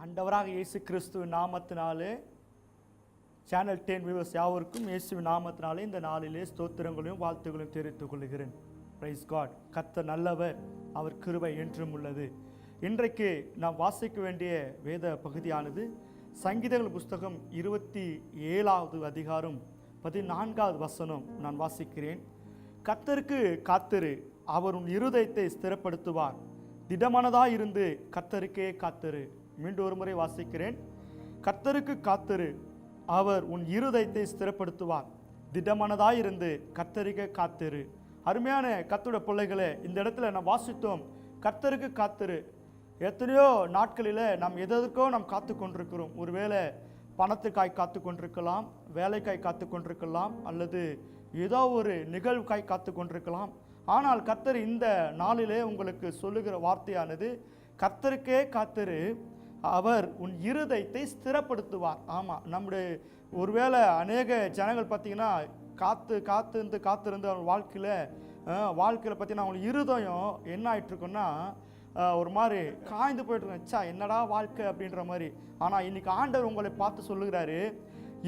ஆண்டவராக இயேசு கிறிஸ்துவின் நாமத்தினாலே சேனல் 10 வியூவர்ஸ் யாவருக்கும் இயேசுவின் நாமத்தினாலே இந்த நாளிலே ஸ்தோத்திரங்களையும் வாழ்த்துக்களையும் தெரிவித்துக் கொள்கிறேன். Praise God. கர்த்தர் நல்லவர், அவர் கிருபை என்றும் உள்ளது. இன்றைக்கு நாம் வாசிக்க வேண்டிய வேத பகுதியானது சங்கீதங்கள் புஸ்தகம் 27வது அதிகாரம் 14வது வசனம் நான் வாசிக்கிறேன். கர்த்தருக்கு காத்திரு, அவர் உன் இருதயத்தை ஸ்திரப்படுத்துவார். திடமானதாய் இருந்து கர்த்தருக்கே காத்திரு. மீண்டும் ஒரு முறை வாசிக்கிறேன். கர்த்தருக்கு காத்திரு, அவர் உன் இருதயத்தை ஸ்திரப்படுத்துவார். திடமானதாய் இருந்து கர்த்தருக்கே காத்திரு. அருமையான கர்த்தருடைய பிள்ளைகளே, இந்த இடத்துல நாம் வாசித்தோம், கர்த்தருக்கு காத்திரு. எத்தனையோ நாட்களில் நாம் எதற்கோ நாம் காத்து கொண்டிருக்கிறோம். ஒருவேளை பணத்துக்காய் காத்து கொண்டிருக்கலாம், வேலைக்காய் காத்து கொண்டிருக்கலாம், அல்லது ஏதோ ஒரு நிகழ்வுக்காய் காத்து கொண்டிருக்கலாம். ஆனால் கர்த்தர் இந்த நாளிலே உங்களுக்கு சொல்லுகிற வார்த்தையானது, கர்த்தருக்கே காத்திரு, அவர் உன் இருதயத்தை ஸ்திரப்படுத்துவார். ஆமாம், நம்முடைய ஒருவேளை அநேக ஜனங்கள் பார்த்தீங்கன்னா காத்திருந்து அவங்க வாழ்க்கையில் பார்த்தீங்கன்னா அவங்களுக்கு இருதயம் என்ன ஆகிட்டுருக்குன்னா ஒரு மாதிரி காய்ந்து போயிட்டுருக்கா, என்னடா வாழ்க்கை அப்படின்ற மாதிரி. ஆனால் இன்னைக்கு ஆண்டவர் உங்களை பார்த்து சொல்லுகிறாரு,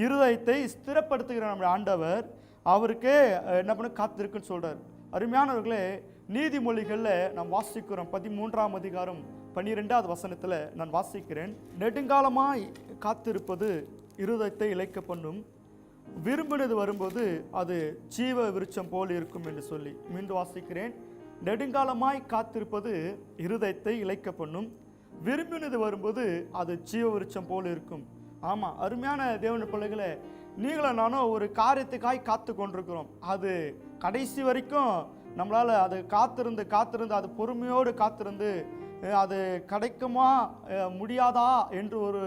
இருதயத்தை ஸ்திரப்படுத்துகிற நம்முடைய ஆண்டவர் அவருக்கே என்ன பண்ண காத்திருக்குன்னு சொல்கிறார். அருமையானவர்களே, நீதிமொழிகளில் நாம் வாசிக்கிறோம் 13ஆம் அதிகாரம் 12வது வசனத்தில் நான் வாசிக்கிறேன். நெடுங்காலமாய் காத்திருப்பது இருதயத்தை இளைக்க பண்ணும், விரும்பினது வரும்போது அது ஜீவ விருட்சம் போல் இருக்கும் என்று சொல்லி மீண்டும் வாசிக்கிறேன். நெடுங்காலமாய் காத்திருப்பது இருதயத்தை இளைக்க பண்ணும், விரும்பினது வரும்போது அது ஜீவ விருட்சம் போல் இருக்கும். ஆமாம், அருமையான தேவனுடைய பிள்ளைகளை, நீங்களும் நானும் ஒரு காரியத்துக்காய் காத்து கொண்டிருக்கிறோம். அது கடைசி வரைக்கும் நம்மளால் அது காத்திருந்து அது பொறுமையோடு காத்திருந்து அது கிடைக்குமா முடியாதா என்று ஒரு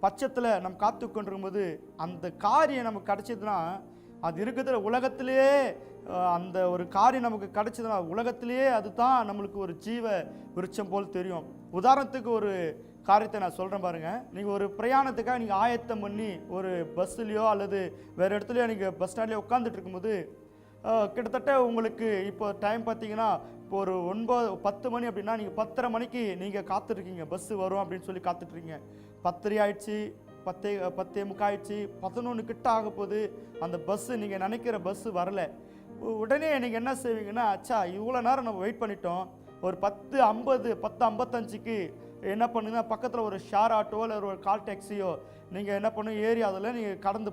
பட்சத்தில் நம்ம காத்து கொண்டிருக்கும்போது அந்த காரியம் நமக்கு கிடைச்சதுன்னா, அது இருக்கிற உலகத்திலேயே அந்த ஒரு காரியம் நமக்கு கிடைச்சதுன்னா உலகத்திலேயே அதுதான் நம்மளுக்கு ஒரு ஜீவ விருட்சம் போல் தெரியும். உதாரணத்துக்கு ஒரு காரியத்தை நான் சொல்கிறேன் பாருங்க. நீங்கள் ஒரு பிரயாணத்துக்காக நீங்கள் ஆயத்தம் பண்ணி ஒரு பஸ்ஸுலையோ அல்லது வேறு இடத்துலையோ நீங்கள் பஸ் ஸ்டாண்ட்லேயோ உட்காந்துட்டு இருக்கும்போது கிட்டத்தட்ட உங்களுக்கு இப்போ டைம் பார்த்தீங்கன்னா இப்போ ஒரு 9-10 மணி அப்படின்னா நீங்கள் 10:30 மணிக்கு நீங்கள் காத்துட்ருக்கீங்க, பஸ்ஸு வரும் அப்படின்னு சொல்லி காத்துட்ருக்கீங்க. 10:30 ஆயிடுச்சு, 10:45 ஆயிடுச்சு, 11 கிட்ட ஆக போகுது, அந்த பஸ்ஸு நீங்கள் நினைக்கிற பஸ்ஸு வரலை. உடனே நீங்கள் என்ன செய்வீங்கன்னா, இவ்வளோ நேரம் நம்ம வெயிட் பண்ணிட்டோம், ஒரு 10:55க்கு என்ன பண்ணுங்க, பக்கத்தில் ஒரு ஷேர் ஆட்டோ இல்லை ஒரு கால் டாக்ஸியோ நீங்கள் என்ன பண்ணுங்க, ஏறி அதில் நீங்கள்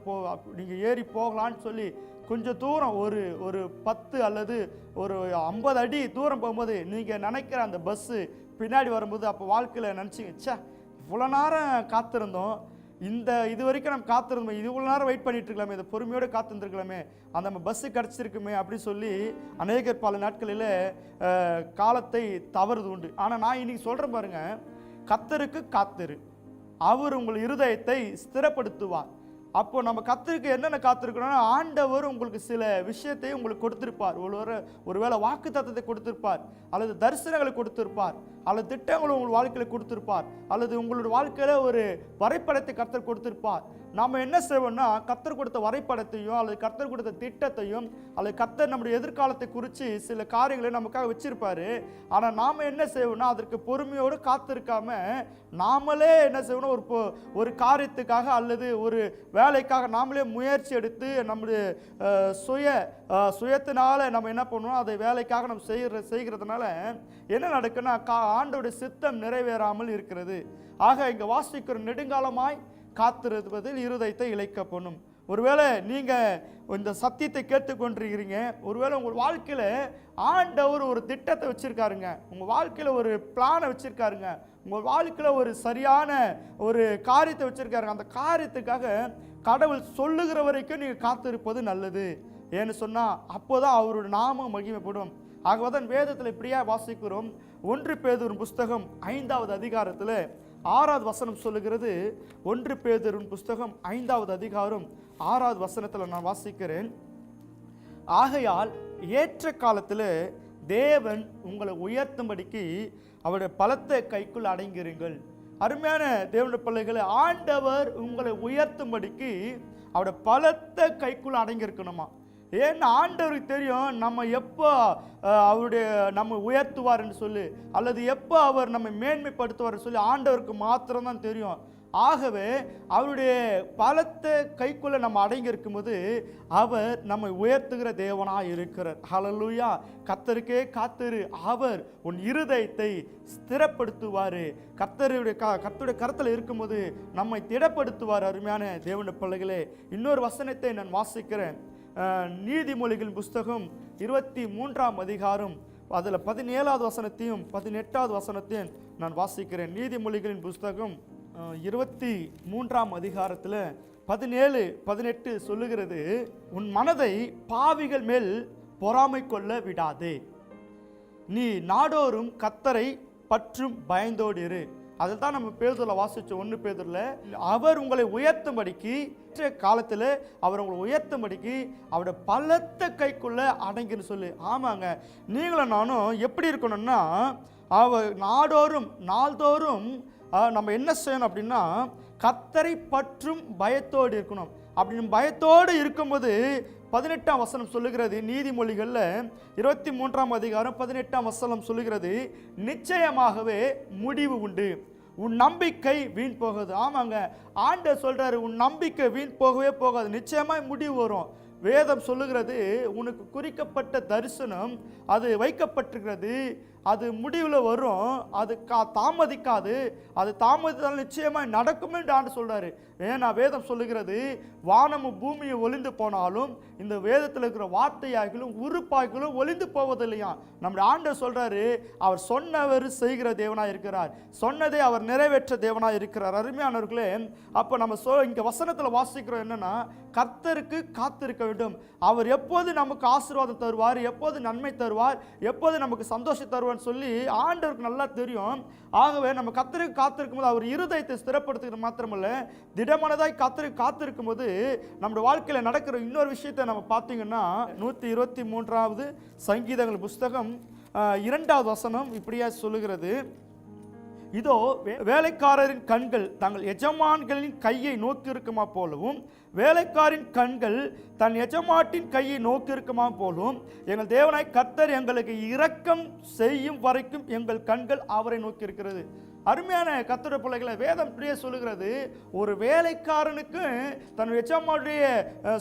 நீங்கள் ஏறி போகலான்னு சொல்லி கொஞ்சம் தூரம் ஒரு 10 அல்லது ஒரு 50 அடி தூரம் போகும்போது நீங்கள் நினைக்கிற அந்த பஸ்ஸு பின்னாடி வரும்போது அப்போ வாழ்க்கையில் நினச்சிங்க, இவ்வளோ நேரம் காத்திருந்தோம், இது வரைக்கும் நம்ம காத்திருந்தோம், இவ்வளோ நேரம் வெயிட் பண்ணிட்டு இருக்கலாமே, இதை பொறுமையோடு காத்திருந்துருக்கலாமே, அந்த நம்ம பஸ்ஸு கிடச்சிருக்குமே அப்படின்னு சொல்லி அநேகர் பல நாட்களில் காலத்தை தவறுது உண்டு. ஆனால் நான் இன்னைக்கு சொல்கிறேன் பாருங்க, கர்த்தருக்கு காத்திரு, அவர் உங்கள் இருதயத்தை ஸ்திரப்படுத்துவார். அப்போ நம்ம கர்த்தருக்கு என்னென்ன காத்திருக்கணும்னா, ஆண்டவர் உங்களுக்கு சில விஷயத்தை உங்களுக்கு கொடுத்திருப்பார். ஒருவேளை வாக்கு தத்தத்தை கொடுத்திருப்பார், அல்லது தரிசனங்களை கொடுத்திருப்பார், அல்லது திட்டங்களை உங்கள் வாழ்க்கையில் கொடுத்திருப்பார், அல்லது உங்களுடைய வாழ்க்கையில ஒரு வரைபடத்தை கர்த்தர் கொடுத்திருப்பார். நாம் என்ன செய்வோம்னா, கர்த்தர் கொடுத்த வரைபடத்தையும் அல்லது கர்த்தர் கொடுத்த திட்டத்தையும் அல்லது கர்த்தர் நம்முடைய எதிர்காலத்தை குறித்து சில காரியங்களை நமக்காக வச்சிருப்பாரு. ஆனால் நாம் என்ன செய்வோம்னா, அதற்கு பொறுமையோடு காத்திருக்காம நாமளே என்ன செய்வோம்னா, ஒரு காரியத்துக்காக அல்லது ஒரு வேலைக்காக நாமளே முயற்சி எடுத்து நம்முடைய சுயத்தினால நம்ம என்ன பண்ணுவோம், அதை வேலைக்காக நம்ம செய்கிறதுனால என்ன நடக்குன்னா, ஆண்டோடைய சித்தம் நிறைவேறாமல் இருக்கிறது. ஆக இங்கே வாசிக்கிற நெடுங்காலமாய் காத்திருப்பதில் இருதயத்தை இளைக்க பண்ணும். ஒருவேளை நீங்கள் இந்த சத்தியத்தை கேட்டுக்கொண்டிருக்கிறீங்க, ஒருவேளை உங்கள் வாழ்க்கையில் ஆண்டவர் ஒரு திட்டத்தை வச்சுருக்காருங்க, உங்கள் வாழ்க்கையில் ஒரு பிளானை வச்சுருக்காருங்க, உங்கள் வாழ்க்கையில் ஒரு சரியான ஒரு காரியத்தை வச்சுருக்காருங்க. அந்த காரியத்துக்காக கடவுள் சொல்லுகிற வரைக்கும் நீங்கள் காத்திருப்பது நல்லது. ஏன்னு சொன்னால் அப்போ தான் அவருடைய நாமம் மகிமைப்படும். ஆகவேதான் வேதத்தில் இப்படியா வாசிக்கிறோம். 1 பேதுரு புஸ்தகம் 5வது அதிகாரத்தில் 6வது வசனம் சொல்லுகிறது. 1 பேதுரு புஸ்தகம் 5வது அதிகாரம் 6வது வசனத்தில் நான் வாசிக்கிறேன். ஆகையால் ஏற்ற காலத்தில் தேவன் உங்களை உயர்த்தும்படிக்கு அவருடைய பலத்த கைக்குள் அடங்கிருங்கள். அருமையான தேவனுடைய பிள்ளைகளை, ஆண்டவர் உங்களை உயர்த்தும்படிக்கு அவருடைய பலத்த கைக்குள் அடங்கி இருக்கணுமா. ஏன்னா ஆண்டவருக்கு தெரியும் நம்ம எப்போ அவருடைய நம்ம உயர்த்துவார்ன்னு சொல்லி, அல்லது எப்போ அவர் நம்ம மேன்மைப்படுத்துவார்னு சொல்லி ஆண்டவருக்கு மாத்திரம்தான் தெரியும். ஆகவே அவருடைய பலத்த கைக்குள்ள நம்ம அடங்கி இருக்கும்போது அவர் நம்மை உயர்த்துகிற தேவனாய் இருக்கிறார். ஹல்லேலூயா. கர்த்தருக்கே காத்திரு, அவர் உன் இருதயத்தை ஸ்திரப்படுத்துவார். கர்த்தருடைய கருத்தில் இருக்கும்போது நம்மை திடப்படுத்துவார். அருமையான தேவனுடைய பிள்ளைகளே, இன்னொரு வசனத்தை நான் வாசிக்கிறேன். நீதிமொழிகளின் புஸ்தகம் 23ஆம் அதிகாரம் அதில் 17வது வசனத்தையும் 18வது வசனத்தையும் நான் வாசிக்கிறேன். நீதிமொழிகளின் புஸ்தகம் 23ஆம் அதிகாரத்தில் 17-18 சொல்லுகிறது, உன் மனதை பாவிகள் மேல் பொறாமை கொள்ள விடாதே, நீ நாடோறும் கர்த்தரை பற்றும் பயந்தோடு இரு. அதில் தான் நம்ம பேதுருல வாசிச்சோம். 1 பேதுருல அவர் உங்களை உயர்த்தும்படிக்கு காலத்தில் அவர் உங்களை உயர்த்தும்படிக்கு அவருடைய பலத்த கைக்குள்ள அடங்கின்னு சொல்லு. ஆமாங்க, நீங்களும் நானும் எப்படி இருக்கணும்னா, அவர் நாள்தோறும் நம்ம என்ன செய்யணும் அப்படின்னா, கர்த்தரை பற்றும் பயத்தோடு இருக்கணும். அப்படி பயத்தோடு இருக்கும்போது 18ஆம் வசனம் சொல்லுகிறது, நீதிமொழிகளில் 23ஆம் அதிகாரம் 18ஆம் வசனம் சொல்லுகிறது, நிச்சயமாகவே முடிவு உண்டு, உன் நம்பிக்கை வீண் போகாது. ஆமாங்க, ஆண்டவர் சொல்றாரு, உன் நம்பிக்கை வீண் போகவே போகாது, நிச்சயமாய் முடிவு வரும். வேதம் சொல்லுகிறது, உனக்கு குறிக்கப்பட்ட தரிசனம் அது வைக்கப்பட்டிருக்கிறது, அது முடிவில் வரும், அது தாமதிக்காது, அது தாமதித்தால் நிச்சயமாக நடக்கும் என்று ஆண்டு சொல்றாரு. ஏன்னா வேதம் சொல்லுகிறது, வானமும் பூமியும் ஒளிந்து போனாலும் இந்த வேதத்தில் இருக்கிற வார்த்தையாகிலும் உறுப்பாய்களும் ஒளிந்து போவதில்லையா. நம்முடைய ஆண்டவர் சொல்றாரு, அவர் சொன்னவர் செய்கிற தேவனாய் இருக்கிறார், சொன்னதை அவர் நிறைவேற்ற தேவனாய் இருக்கிறார். அருமையானவர்களே, அப்போ நம்ம இங்கே வசனத்தில் வாசிக்கிறோம் என்னன்னா, கர்த்தருக்கு காத்திருக்க வேண்டும். அவர் எப்போது நமக்கு ஆசீர்வாதம் தருவார், எப்போது நன்மை தருவார், எப்போது நமக்கு சந்தோஷம் தருவார்னு சொல்லி ஆண்டவருக்கு நல்லா தெரியும். ஆகவே நம்ம கர்த்தருக்கு காத்திருக்கும் போது அவர் இருதயத்தை ஸ்திரப்படுத்துகிற மாத்திரமல்ல, திடமனதாய் கர்த்தருக்கு காத்திருக்கும் போது நம்முடைய வாழ்க்கையில் நடக்கிற இன்னொரு விஷயத்தை நம்ம பார்த்தீங்கன்னா, 123வது சங்கீதங்கள் புஸ்தகம் 2வது வசனம் இப்படியா சொல்லுகிறது, இதோ வேலைக்காரரின் கண்கள் தங்கள் எஜமான்களின் கையை நோக்கி இருக்குமா போலவும், வேலைக்காரின் கண்கள் தன் எஜமாட்டின் கையை நோக்கி இருக்குமா போலும், எங்கள் தேவனாய் கர்த்தர் எங்களுக்கு இரக்கம் செய்யும் வரைக்கும் எங்கள் கண்கள் அவரை நோக்கி இருக்கிறது. அருமையான கர்த்தருடைய பிள்ளைகளை, வேதம் இப்படியே சொல்லுகிறது, ஒரு வேலைக்காரனுக்கு தன் எஜமானுடைய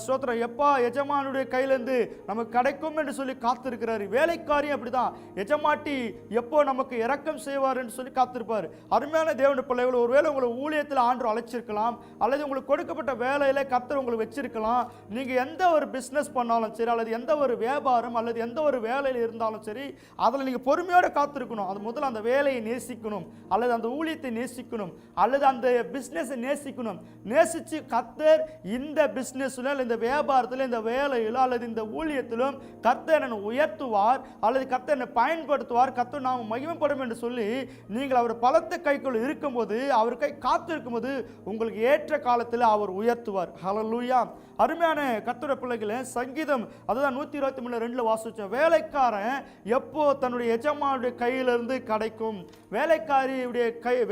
ஸ்தோத்திரம் எப்பா எஜமானுடைய கையிலேருந்து நமக்கு கிடைக்கும் என்று சொல்லி காத்திருக்கிறாரு. வேலைக்காரியும் அப்படிதான், எஜமாட்டி எப்போ நமக்கு இரக்கம் செய்வார் என்று சொல்லி காத்திருப்பார். அருமையான தேவனுடைய பிள்ளைகள், ஒருவேளை உங்களை ஊழியத்தில் ஆண்டு அழைச்சிருக்கலாம், அல்லது உங்களுக்கு கொடுக்கப்பட்ட வேலையில் கர்த்தர் உங்களுக்கு வச்சிருக்கலாம். நீங்கள் எந்த ஒரு பிஸ்னஸ் பண்ணாலும் சரி, அல்லது எந்த ஒரு வியாபாரம் அல்லது எந்த ஒரு வேலையில் இருந்தாலும் சரி, அதில் நீங்கள் பொறுமையோடு காத்திருக்கணும். அது முதல்ல அந்த வேலையை நேசிக்கணும், அல்லது அந்த ஊழியத்தை நேசிக்கணும், அல்லது அந்த பிசினஸை நேசிக்கணும். நேசிச்சு கர்த்தர் இந்த பிசினஸ்ல, இந்த வியாபாரத்தில், இந்த வேலையில் அல்லது இந்த ஊழியத்திலும் கர்த்தர் என்னை உயர்த்துவார், அல்லது கர்த்தர் என்னை பயன்படுத்துவார், கர்த்தர் நாம் மகிமைப்படும் என்று சொல்லி நீங்கள் அவர் பலத்த கைக்குள் இருக்கும்போது, அவர் கை காத்திருக்கும் போது உங்களுக்கு ஏற்ற காலத்தில் அவர் உயர்த்துவார். ஹல்லேலூயா. அருமையான கர்த்தருடைய பிள்ளைகளே, சங்கீதம் அதுதான் 123:2 வாசிச்சோம். வேலைக்காரன் எப்போ தன்னுடைய எஜமானுடைய கையிலிருந்து கிடைக்கும்,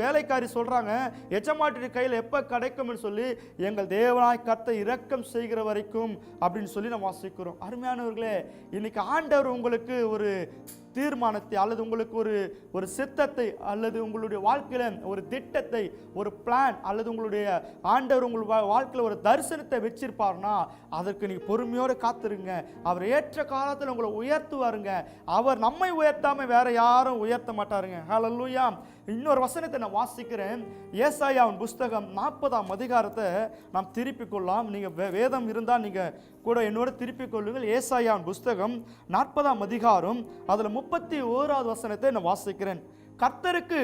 வேலைக்காரி சொல்றாங்க, எஜமானுடைய கையில் எப்போ கிடைக்கும்னு சொல்லி, எங்கள் தேவனாய் கர்த்தர் இரக்கம் செய்கிற வரைக்கும் அப்படின்னு சொல்லி நம்ம வாசிக்கிறோம். அருமையானவர்களே, இன்னைக்கு ஆண்டவர் உங்களுக்கு ஒரு தீர்மானத்தை அல்லது உங்களுக்கு ஒரு சித்தத்தை அல்லது உங்களுடைய வாழ்க்கையில் ஒரு திட்டத்தை, ஒரு பிளான், அல்லது உங்களுடைய ஆண்டவர் உங்கள் வாழ்க்கையில் ஒரு தரிசனத்தை வச்சிருப்பாருன்னா அதற்கு நீங்கள் பொறுமையோடு காத்துருங்க. அவர் ஏற்ற காலத்தில் உங்களை உயர்த்துவாருங்க. அவர் நம்மை உயர்த்தாம வேற யாரும் உயர்த்த மாட்டாருங்க. ஹல்லேலூயா. இன்னொரு வசனத்தை நான் வாசிக்கிறேன். ஏசாயாவின் புஸ்தகம் 40ஆம் அதிகாரத்தை நாம் திருப்பிக் கொள்ளலாம். நீங்கள் வேதம் இருந்தால் நீங்கள் கூட என்னோட திருப்பிக் கொள்ளுங்கள். ஏசாயாவின் புஸ்தகம் 40ஆம் அதிகாரம் அதில் 31வது வசனத்தை நான் வாசிக்கிறேன். கர்த்தருக்கு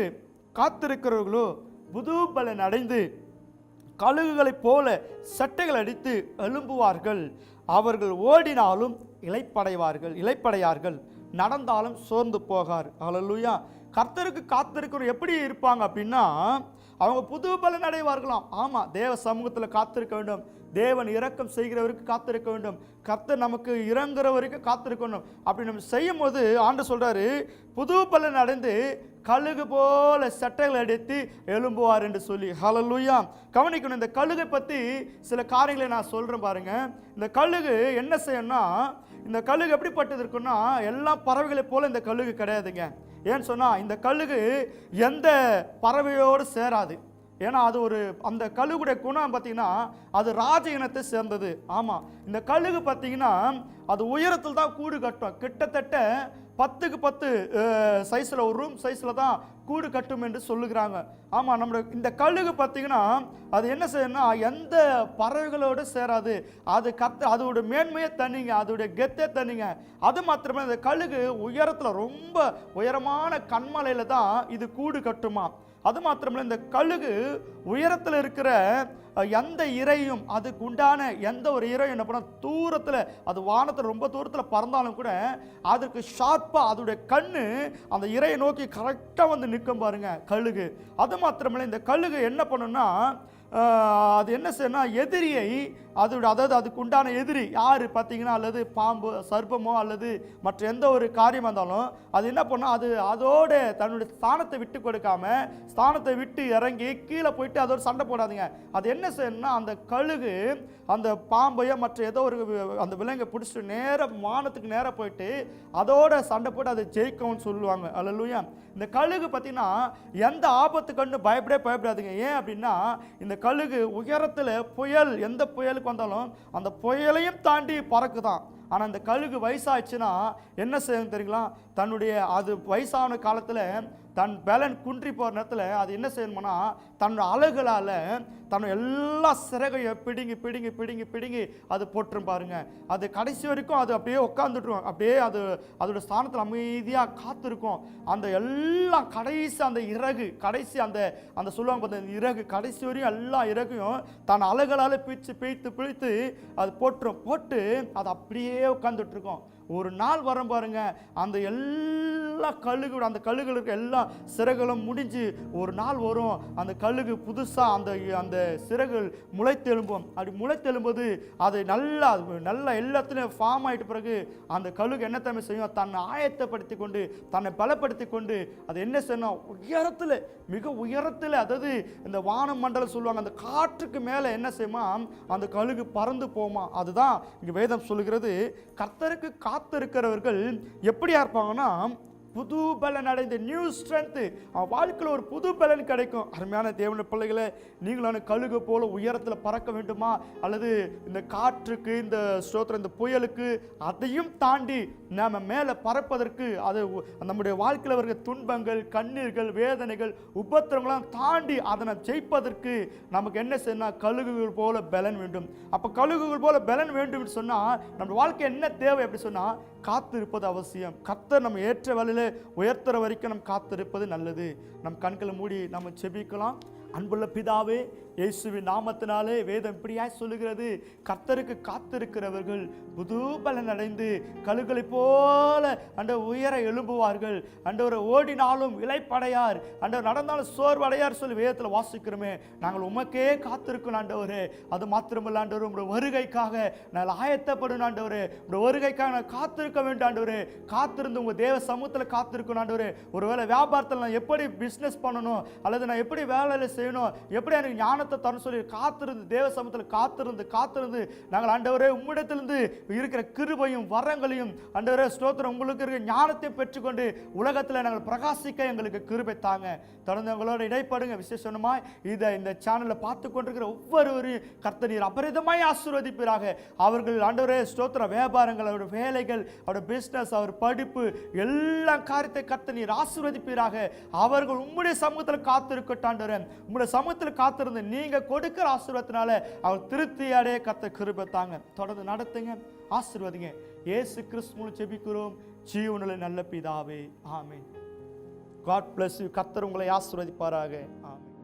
காத்திருக்கிறவர்களோ புது பலன் அடைந்து கழுகுகளைப் போல சட்டைகள் அடித்து எழும்புவார்கள், அவர்கள் ஓடினாலும் இளைப்படையார்கள், நடந்தாலும் சோர்ந்து போகார். ஹல்லேலூயா. கர்த்தருக்கு காத்திருக்கிறவங்க எப்படி இருப்பாங்க அப்படின்னா, அவங்க புது பலன் அடைவார்களாம். ஆமாம், தேவ சமூகத்தில் காத்திருக்க வேண்டும், தேவன் இரக்கம் செய்கிறவருக்கு காத்திருக்க வேண்டும், கர்த்தர் நமக்கு இறங்குற வரைக்கும் காத்திருக்கணும். அப்படி நம்ம செய்யும் போது ஆண்டவர் சொல்றாரு, புது பலன் அடைந்து கழுகு போல சட்டைகளை அடித்து எழும்புவார் என்று சொல்லி. ஹல்லேலூயா. கவனிக்கணும், இந்த கழுகை பற்றி சில காரியங்களை நான் சொல்கிறேன் பாருங்க. இந்த கழுகு என்ன செய்யணும்னா, இந்த கழுகு எப்படிப்பட்டது இருக்குன்னா, எல்லா பறவைகளை போல இந்த கழுகு கிடையாதுங்க. ஏன்னு சொன்னால் இந்த கழுகு எந்த பறவையோடு சேராது. ஏன்னா அது அந்த கழுகுடைய குணம் பார்த்தீங்கன்னா அது ராஜ இனத்தை சேர்ந்தது. ஆமாம், இந்த கழுகு பார்த்தீங்கன்னா அது உயரத்தில் தான் கூடு கட்டும். கிட்டத்தட்ட 10க்கு 10 சைஸில், ஒரு ரூம் சைஸில் தான் கூடு கட்டும் என்று சொல்லுகிறாங்க. ஆமாம், நம்மளோட இந்த கழுகு பார்த்தீங்கன்னா அது என்ன செய்யணும்னா எந்த பறவைகளோடு சேராது. அது அதோட மேன்மையை தண்ணிங்க, அதோடைய கெத்தை தண்ணிங்க. அது மாத்திரமே இந்த கழுகு உயரத்தில், ரொம்ப உயரமான கண்மலையில் தான் இது கூடு கட்டுமா. அது மாத்திரமில்லை, இந்த கழுகு உயரத்தில் இருக்கிற எந்த இறையும், அதுக்கு உண்டான எந்த ஒரு இறையும் என்ன பண்ண, தூரத்தில், அது வானத்தில் ரொம்ப தூரத்தில் பறந்தாலும் கூட அதற்கு ஷார்ப்பாக அதோடைய கண்ணு அந்த இறையை நோக்கி கரெக்டாக வந்து நிற்கும் பாருங்க கழுகு. அது மாத்திரமில்லை, இந்த கழுகு என்ன பண்ணுன்னா அது என்ன செய்யணும், எதிரியை அதாவது அதுக்கு உண்டான எதிரி யார் பார்த்தீங்கன்னா, அல்லது பாம்பு, சர்ப்பமோ அல்லது மற்ற எந்த ஒரு காரியமாக இருந்தாலும் அது என்ன பண்ணால் அதோட தன்னுடைய ஸ்தானத்தை விட்டு கொடுக்காம, ஸ்தானத்தை விட்டு இறங்கி கீழே போயிட்டு அதோட சண்டை போடாதுங்க. அது என்ன செய்யணும்னா அந்த கழுகு அந்த பாம்பையோ மற்ற ஏதோ ஒரு அந்த விலங்கை பிடிச்சிட்டு நேராக வானத்துக்கு நேராக போயிட்டு அதோட சண்டை போட்டு அதை ஜெயிக்கும்னு சொல்லுவாங்க. அல்லேலூயா. இந்த கழுகு பார்த்தீங்கன்னா எந்த ஆபத்து கண்டு பயப்படாதுங்க. ஏன் அப்படின்னா இந்த கழுகு உயரத்தில் புயல், எந்த புயலுக்கு வந்தாலும் அந்த புயலையும் தாண்டி பறக்குதான். ஆனால் இந்த கழுகு வயசாச்சுன்னா என்ன செய்யும் தெரியுங்களா, தன்னுடைய அது வயசான காலத்தில் தன் பலன் குன்றி போகிற நேரத்தில் அது என்ன செய்யணும்னா தன்னோட அழகுகளால் தன்னோட எல்லா சிறகையும் பிடுங்கி பிடுங்கி பிடுங்கி பிடுங்கி அது போட்டுரும் பாருங்க. அது கடைசி வரைக்கும் அது அப்படியே உட்காந்துட்டுரும், அப்படியே அது அதோட ஸ்தானத்தில் அமைதியாக காத்திருக்கும். அந்த எல்லாம் கடைசி அந்த இறகு, கடைசி அந்த சொல்லுவாங்க பார்த்த இறகு, கடைசி வரையும் எல்லா இறகையும் தன் அழகுகளால் பிழித்து அது போட்டு அது அப்படியே உட்காந்துட்ருக்கோம். ஒரு நாள் வரும் பாருங்க, அந்த எல்லா அந்த கழுகுகளுக்கு எல்லா சிறகுகளும் முடிஞ்சு ஒரு நாள் வரும், அந்த கழுகு புதுசாக அந்த சிறகுகள் முளைத்தெழும்பும். அப்படி முளைத்தெழும்போது அது நல்லா எல்லாத்துலேயும் ஃபார்ம் ஆகிட்ட பிறகு அந்த கழுகு என்ன தன்மை செய்யும், தன்னை ஆயத்தப்படுத்தி கொண்டு, தன்னை பலப்படுத்தி கொண்டு அது என்ன செய்யணும், உயரத்தில், மிக உயரத்தில், அதாவது இந்த வானம் மண்டலம் சொல்லுவாங்க, அந்த காற்றுக்கு மேலே என்ன செய்யுமா அந்த கழுகு பறந்து போமா. அதுதான் இங்கே வேதம் சொல்லுகிறது. கர்த்தருக்கு காத்திருக்கிறவர்கள் எப்படியா இருப்பாங்கன்னா புது பலன் அடைந்த நியூ ஸ்ட்ரென்த், வாழ்க்கையில் ஒரு புது பலன் கிடைக்கும். அருமையான தேவனுடைய பிள்ளைகளை, நீங்களான கழுகு போல உயரத்தில் பறக்க வேண்டுமா, அல்லது இந்த காற்றுக்கு, இந்த ஸ்தோத்திரம், இந்த புயலுக்கு அதையும் தாண்டி நாம் மேலே பறப்பதற்கு, அது நம்முடைய வாழ்க்கையில் வருகிற துன்பங்கள், கண்ணீர்கள், வேதனைகள், உபத்திரங்களாம் தாண்டி அதனை ஜெயிப்பதற்கு நமக்கு என்ன செய்யணும், கழுகுகள் போல பலன் வேண்டும். அப்போ கழுகுகள் போல பலன் வேண்டும் சொன்னால் நம்ம வாழ்க்கை என்ன தேவை அப்படி சொன்னால் காத்திருப்பது அவசியம். கர்த்தர் நம்ம ஏற்ற வழியில உயர்த்துற வரைக்கும் நம்ம காத்திருப்பது நல்லது. நம் கண்களை மூடி நம்ம செபிக்கலாம். அன்புள்ள பிதாவே, இயேசுவின் நாமத்தினாலே வேதம் இப்படியாய் சொல்லுகிறது, கர்த்தருக்கு காத்திருக்கிறவர்கள் புது பலன் அடைந்து கழுகுகளை போல உயர எழும்புவார்கள். ஆண்டவரை ஓடினாலும் இளைப்படையார், ஆண்டவர் நடந்தாலும் சோர்வடையார் சொல்லி வேதத்தில் வாசிக்கிறோமே. நாங்கள் உமக்கே காத்திருக்கணும் ஆண்டவரே. அது மாத்திரமல்ல ஆண்டவர், உங்களுடைய வருகைக்காக நாங்கள் ஆயத்தப்படணும் ஆண்டவரே. உங்களுடைய வருகைக்காக நான் காத்திருக்க வேண்டும் ஆண்டவரே. காத்திருந்து உங்கள் தேவ சமூகத்தில் காத்திருக்கணும் ஆண்டவரே. ஒருவேளை வியாபாரத்தில் நான் எப்படி பிஸ்னஸ் பண்ணணும், அல்லது நான் எப்படி வேலையில் செய்யணும், எப்படி எனக்கு ஞானத்தை தரணும் சொல்லி காத்திருந்து, தேவ சமூகத்தில் காத்திருந்து நாங்கள் ஆண்டவரே உம்மிடத்திலிருந்து இருக்கிற கிருபையும் வரங்களையும் ஆண்டவரே ஸ்தோத்திரம், உங்களுக்கு இருக்கிற ஞானத்தை பெற்றுக்கொண்டு உலகத்தில் நாங்கள் பிரகாசிக்க எங்களுக்கு கிருபை தாங்க. தொடர்ந்து எங்களோட இடைப்படுங்க. விசேஷமாய் இந்த சேனலை பார்த்து கொண்டிருக்கிற ஒவ்வொருவரையும் கர்த்தர் நீர் அபரிதமாய் ஆசீர்வதிப்பீராக. அவர்கள் ஆண்டவரே ஸ்தோத்திர வியாபாரங்கள், அவருடைய வேலைகள், அவருடைய பிசினஸ், அவர் படிப்பு, எல்லா காரியத்தை கர்த்தர் நீர் ஆசீர்வதிப்பீராக. அவர்கள் உம்முடைய சமூகத்தில் காத்திருக்கட்டும் ஆண்டவரே. உங்களுடைய சமூகத்தில் காத்திருந்து நீங்க கொடுக்கிற ஆசீர்வாதத்தினால அவர் திருப்தி அடைய கர்த்தர் கிருபை தாங்க. தொடர்ந்து நடத்துங்க, ஆசீர்வதிங்க. இயேசு கிறிஸ்து மூலம் ஜெபிக்கிறோம் ஜீவனுள்ள நல்ல பிதாவே, ஆமென். God bless you. கர்த்தர் உங்களை ஆசீர்வதிப்பாராக. ஆமென்.